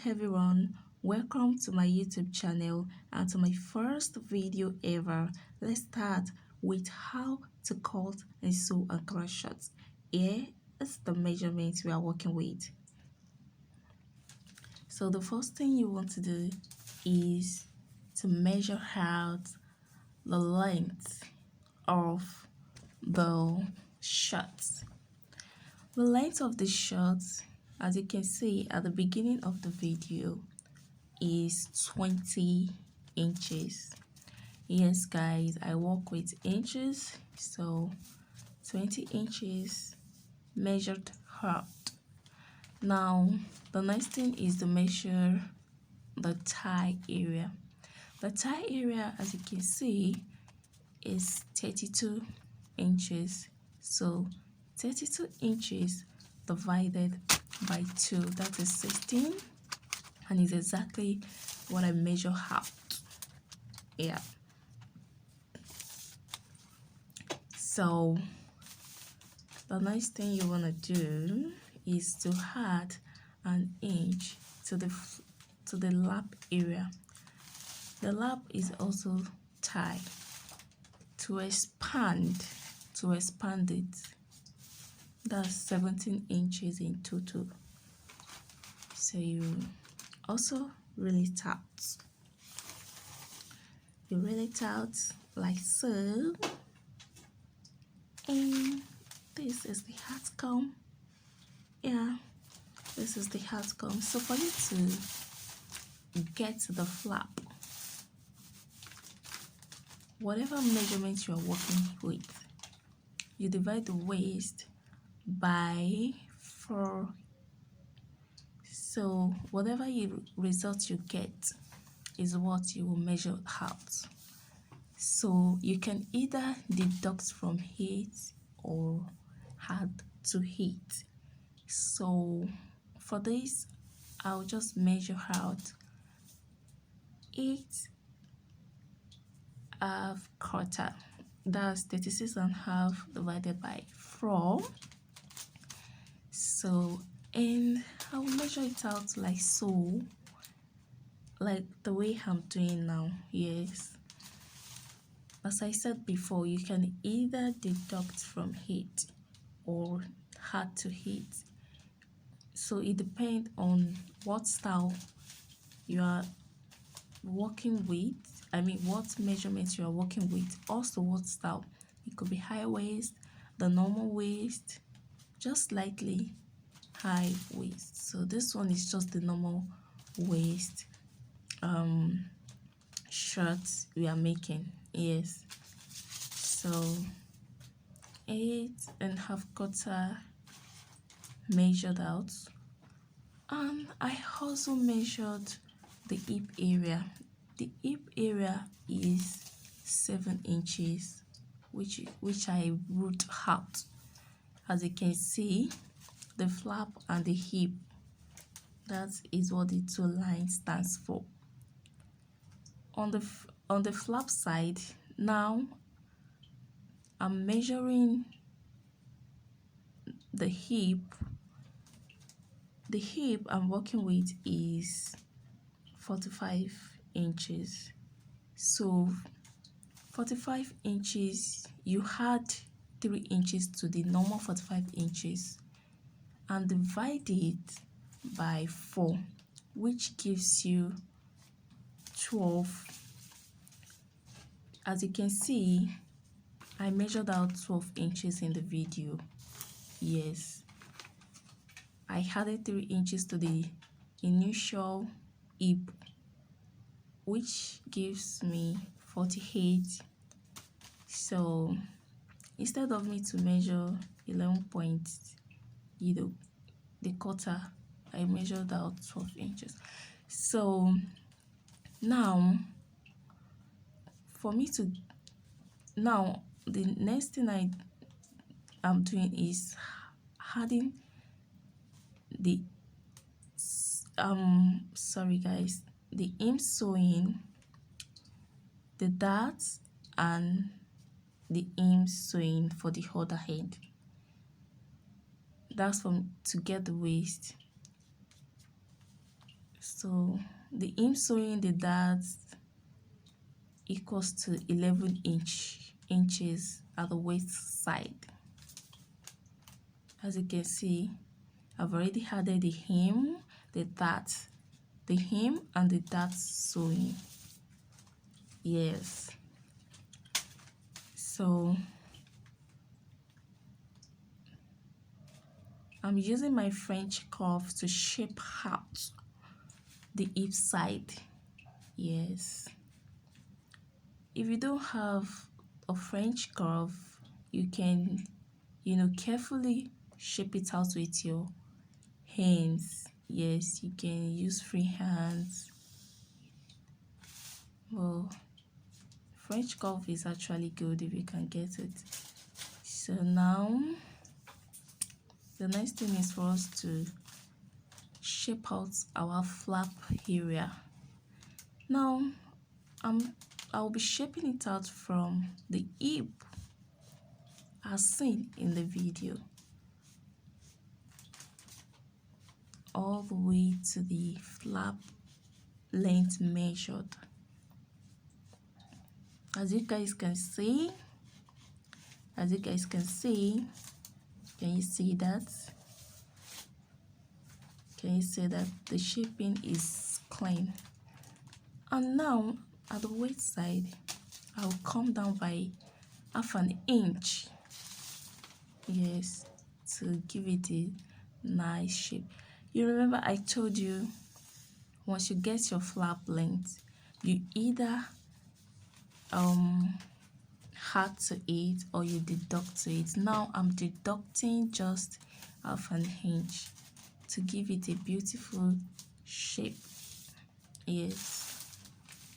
everyone, welcome to my YouTube channel and to my first video ever. Let's start with how to cut and sew ankara shirts. Here is the measurements we are working with. So the first thing you want to do is to measure out the length of the shirts. The length of the shirts, as you can see at the beginning of the video, is 20 inches. Yes guys, I work with inches, so 20 inches measured out. Now the next thing is to measure the thigh area. The thigh area, as you can see, is 32 inches. So 32 inches divided by 2, that is 16, and is exactly what I measure out. Yeah. So the next thing you want to do is to add an inch to the lap area. The lap is also thigh. To expand it, that's 17 inches in total. So you also reel it out. You reel it out like so, and this is the outcome. Yeah, this is the outcome. So for you to get the flap, whatever measurement you are working with, you divide the waist by 4. So whatever result you get is what you will measure out. So you can either deduct from it or add to it. So for this, I'll just measure out 8.25. That's 36.5 divided by 4. So, and I'll measure it out like so, like the way I'm doing now. Yes, as I said before, you can either deduct from it or add to it. So it depends on what style you are working with. I mean, what measurements you are working with. Also, what style. It could be high waist, the normal waist, just slightly high waist. So this one is just the normal waist shirts we are making. Yes, so 8.25 measured out, and I also measured the hip area. The hip area is 7 inches, which I wrote out. As you can see, the flap and the hip, that is what the two lines stands for. On the flap side, now I'm measuring the hip. The hip I'm working with is 45 inches. So 45 inches, you add 3 inches to the normal 45 inches and divide it by 4, which gives you 12. As you can see, I measured out 12 inches in the video. Yes, I added 3 inches to the initial hip, which gives me 48. So instead of me to measure 11 points, the quarter, I measured out 12 inches. So now the next thing I'm doing is adding the sorry guys, the hem sewing, the darts, and the hem sewing for the other hand. That's to get the waist. So the inch sewing the dart equals to 11 inches at the waist side. As you can see, I've already added the hem, the hem and the dart sewing. Yes. So I'm using my French curve to shape out the hip side. Yes. If you don't have a French curve, you can, carefully shape it out with your hands. Yes, you can use free hands. Well, French curve is actually good if you can get it. So now the next thing is for us to shape out our flap area. Now I'll be shaping it out from the hip as seen in the video all the way to the flap length measured. As you guys can see, can you see that? Can you see that the shaping is clean? And now at the waist side, I'll come down by half an inch. Yes, to give it a nice shape. You remember I told you once you get your flap length, you either add to it or you deduct to it. Now I'm deducting just half an inch to give it a beautiful shape. Yes,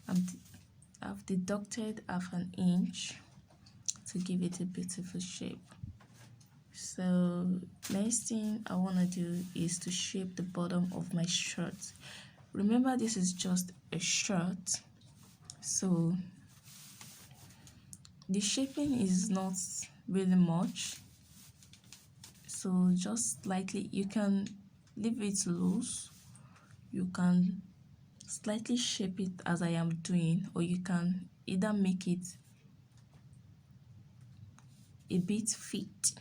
I've deducted half an inch to give it a beautiful shape. So next thing I want to do is to shape the bottom of my shirt. Remember, this is just a shirt, so the shaping is not really much, so just slightly. You can leave it loose, you can slightly shape it as I am doing, or you can either make it a bit fit.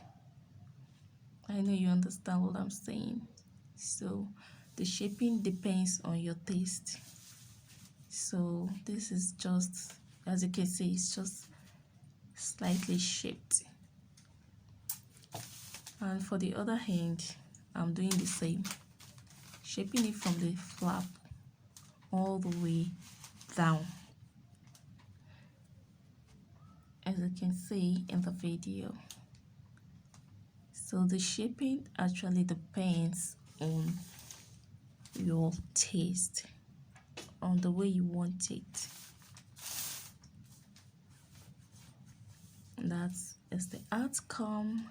I know you understand what I'm saying. So the shaping depends on your taste. So this is just, as you can see, it's just slightly shaped. And for the other hand, I'm doing the same, shaping it from the flap all the way down, as you can see in the video. So the shaping actually depends on your taste, on the way you want it. That is the outcome.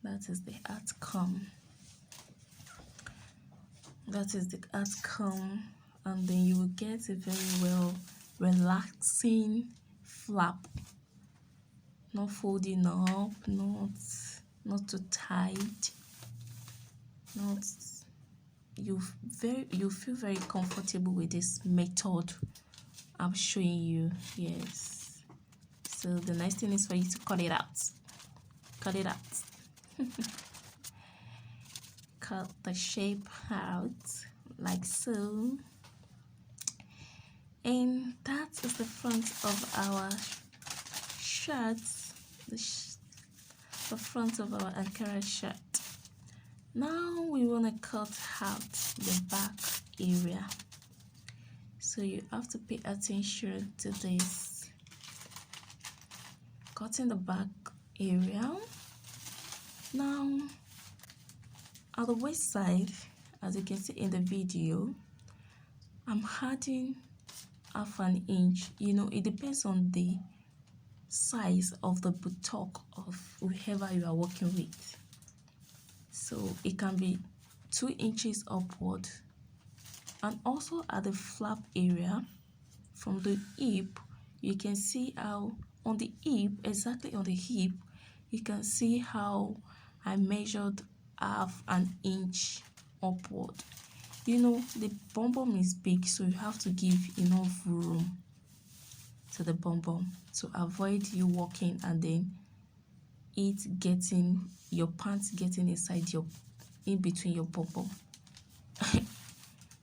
That is the outcome. That is the outcome. And then you will get a very well relaxing flap. Not folding up, not too tight. Not you feel very comfortable with this method I'm showing you. Yes. So the next thing is for you to cut it out. Cut it out. Cut the shape out like so. And that is the front of our shirt, the front of our ankara shirt. Now we want to cut out the back area, so you have to pay attention to this. Cutting the back area. Now at the waist side, as you can see in the video, I'm adding half an inch. It depends on the size of the buttock of whoever you are working with. So it can be 2 inches upward. And also at the flap area from the hip, you can see how on the hip, exactly on the hip, you can see how I measured half an inch upward. You know, the bum bum is big, so you have to give enough room to the bum bum to avoid you walking and then your pants getting inside your in between your bum bum.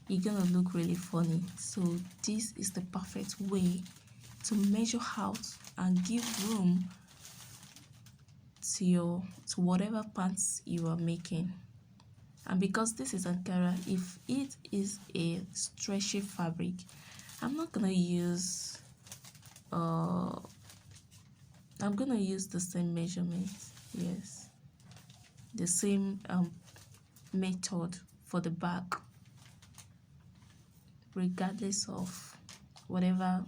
You're gonna look really funny. So this is the perfect way to measure out and give room to whatever pants you are making. And because this is ankara, if it is a stretchy fabric, I'm not gonna use I'm gonna use the same measurement. Yes, the same method for the back, regardless of whatever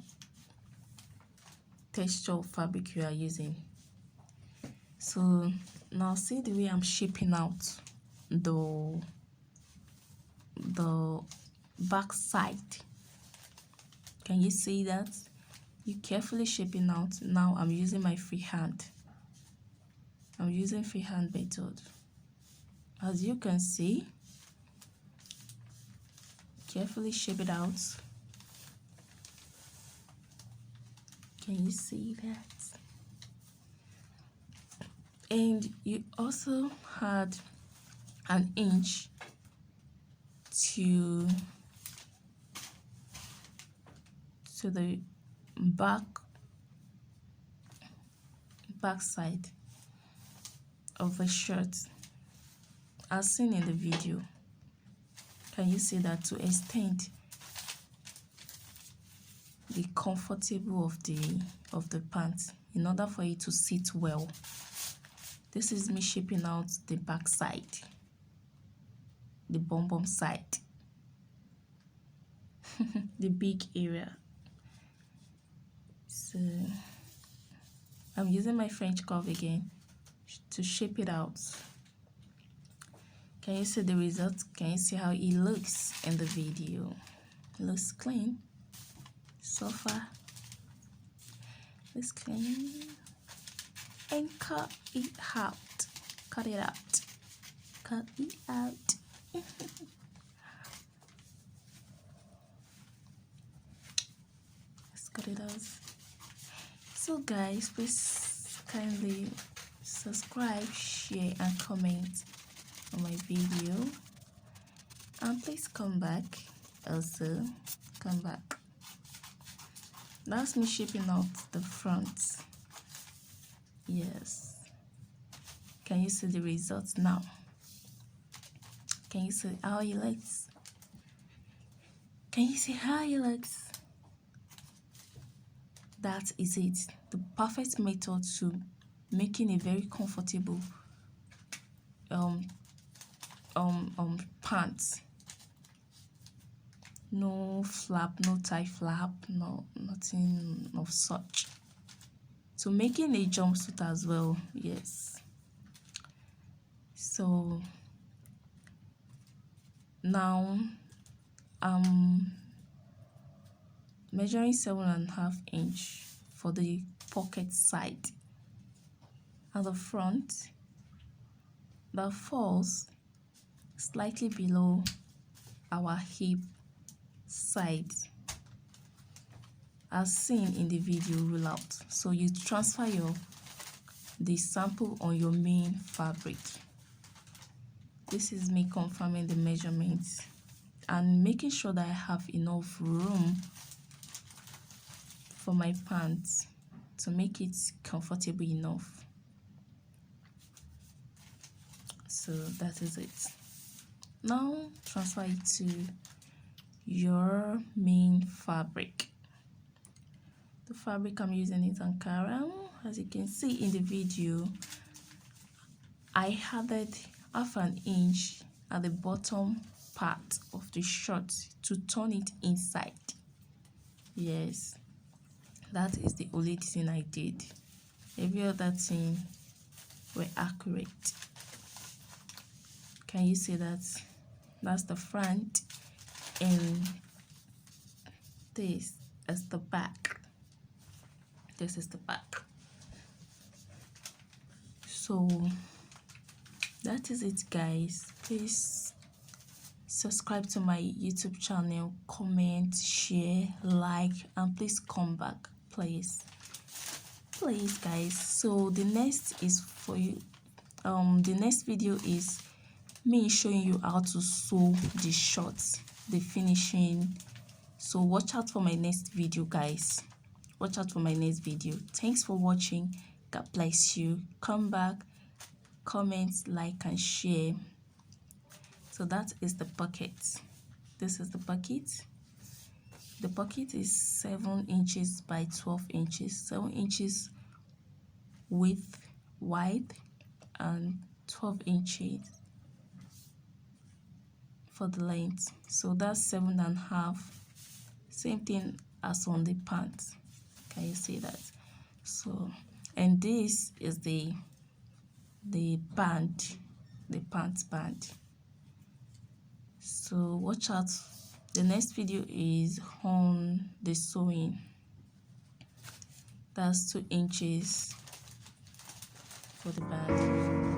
texture of fabric you are using. So now see the way I'm shaping out the back side. Can you see that? You carefully shaping out. Now I'm using my freehand. I'm using freehand method. As you can see, carefully shape it out. Can you see that? And you also had an inch to the back side of the shirt, as seen in the video. Can you see that? To extend the comfortable of the pants in order for it to sit well. This is me shaping out the back side, the bum bum side, the big area. So I'm using my French curve again to shape it out. Can you see the result? Can you see how it looks in the video? It looks clean so far. It's clean. And cut it out. Cut it out. Cut it out. Let's cut it out. So guys, please kindly subscribe, share and comment on my video, and please come back. Also come back. That's me shaping out the front. Yes, can you see the results now? Can you see how it looks? Can you see how it looks? That is it, the perfect method to making a very comfortable pants. No flap, no tie flap, no nothing of such. So making a jumpsuit as well. Yes. So now I'm measuring 7.5 inch for the pocket side at the front that falls slightly below our hip side, as seen in the video rule out. So you transfer the sample on your main fabric. This is me confirming the measurements and making sure that I have enough room for my pants to make it comfortable enough. So that is it. Now transfer it to your main fabric. The fabric I'm using is ankara. As you can see in the video, I added half an inch at the bottom part of the shirt to turn it inside. Yes, that is the only thing I did. Every other thing were accurate. Can you see that? That's the front, and this is the back. This is the back. So that is it, guys. Please subscribe to my YouTube channel, comment, share, like, and please come back, please guys. So the next is for you. The next video is me showing you how to sew the shorts, the finishing. So watch out for my next video, guys. Watch out for my next video. Thanks for watching. God bless you. Come back, comment, like, and share. So that is the pocket. This is the pocket. The pocket is 7 inches by 12 inches. 7 inches width wide and 12 inches for the length. So that's 7.5. Same thing as on the pants. Can you see that? So, and this is the band, the pants band. So watch out. The next video is on the sewing. That's 2 inches for the band.